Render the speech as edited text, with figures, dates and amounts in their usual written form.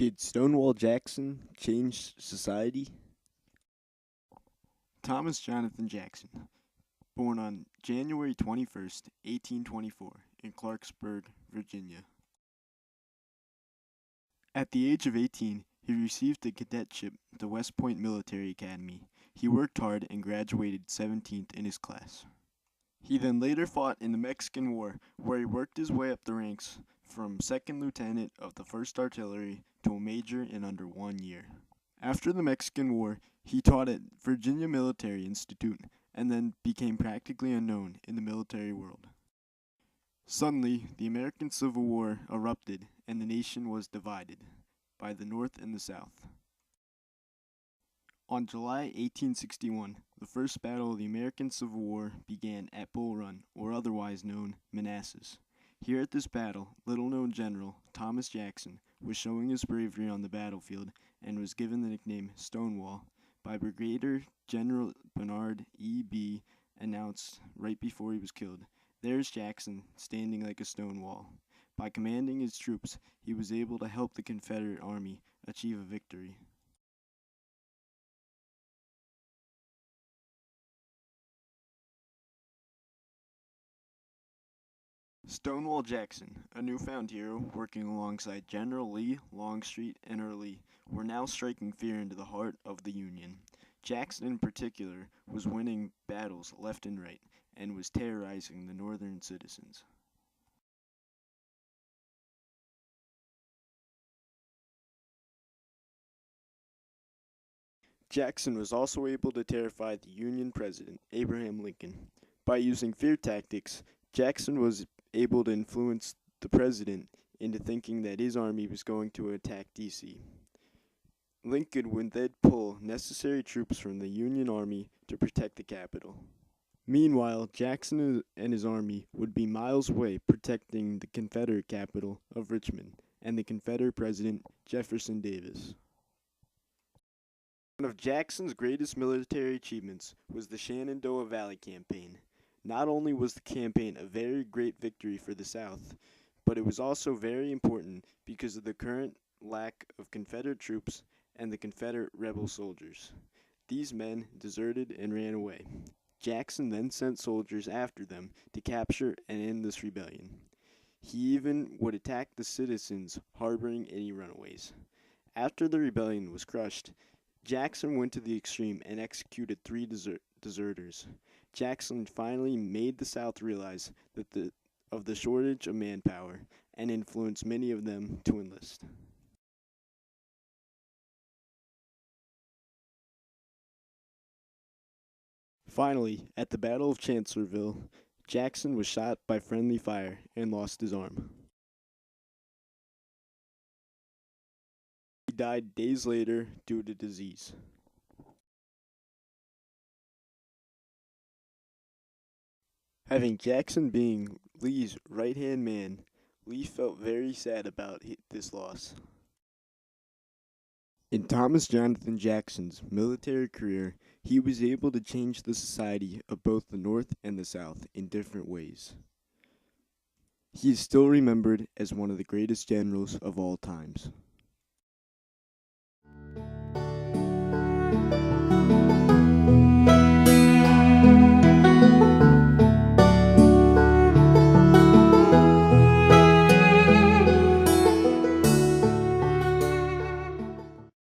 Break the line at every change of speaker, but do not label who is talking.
Did Stonewall Jackson change society?
Thomas Jonathan Jackson, born on January 21st, 1824, in Clarksburg, Virginia. At the age of 18, he received a cadetship at the West Point Military Academy. He worked hard and graduated 17th in his class. He then later fought in the Mexican War, where he worked his way up the ranks from second lieutenant of the 1st Artillery to a major in under 1 year. After the Mexican War, he taught at Virginia Military Institute and then became practically unknown in the military world. Suddenly, the American Civil War erupted and the nation was divided by the North and the South. On July 1861, the first battle of the American Civil War began at Bull Run, or otherwise known Manassas. Here at this battle, little-known General Thomas Jackson was showing his bravery on the battlefield and was given the nickname Stonewall by Brigadier General Bernard E.B. announced right before he was killed. There's Jackson, standing like a stone wall. By commanding his troops, he was able to help the Confederate Army achieve a victory. Stonewall Jackson, a newfound hero working alongside General Lee, Longstreet, and Early, were now striking fear into the heart of the Union. Jackson in particular was winning battles left and right and was terrorizing the Northern citizens. Jackson was also able to terrify the Union president, Abraham Lincoln. By using fear tactics, Jackson was able to influence the president into thinking that his army was going to attack D.C. Lincoln would then pull necessary troops from the Union Army to protect the capital. Meanwhile, Jackson and his army would be miles away protecting the Confederate capital of Richmond and the Confederate President Jefferson Davis. One of Jackson's greatest military achievements was the Shenandoah Valley Campaign. Not only was the campaign a very great victory for the South, but it was also very important because of the current lack of Confederate troops and the Confederate rebel soldiers. These men deserted and ran away. Jackson then sent soldiers after them to capture and end this rebellion. He even would attack the citizens harboring any runaways. After the rebellion was crushed, Jackson went to the extreme and executed 3 deserters. Jackson finally made the South realize of the shortage of manpower and influenced many of them to enlist. Finally, at the Battle of Chancellorsville, Jackson was shot by friendly fire and lost his arm. He died days later due to disease. Having Jackson being Lee's right-hand man, Lee felt very sad about this loss. In Thomas Jonathan Jackson's military career, he was able to change the society of both the North and the South in different ways. He is still remembered as one of the greatest generals of all times.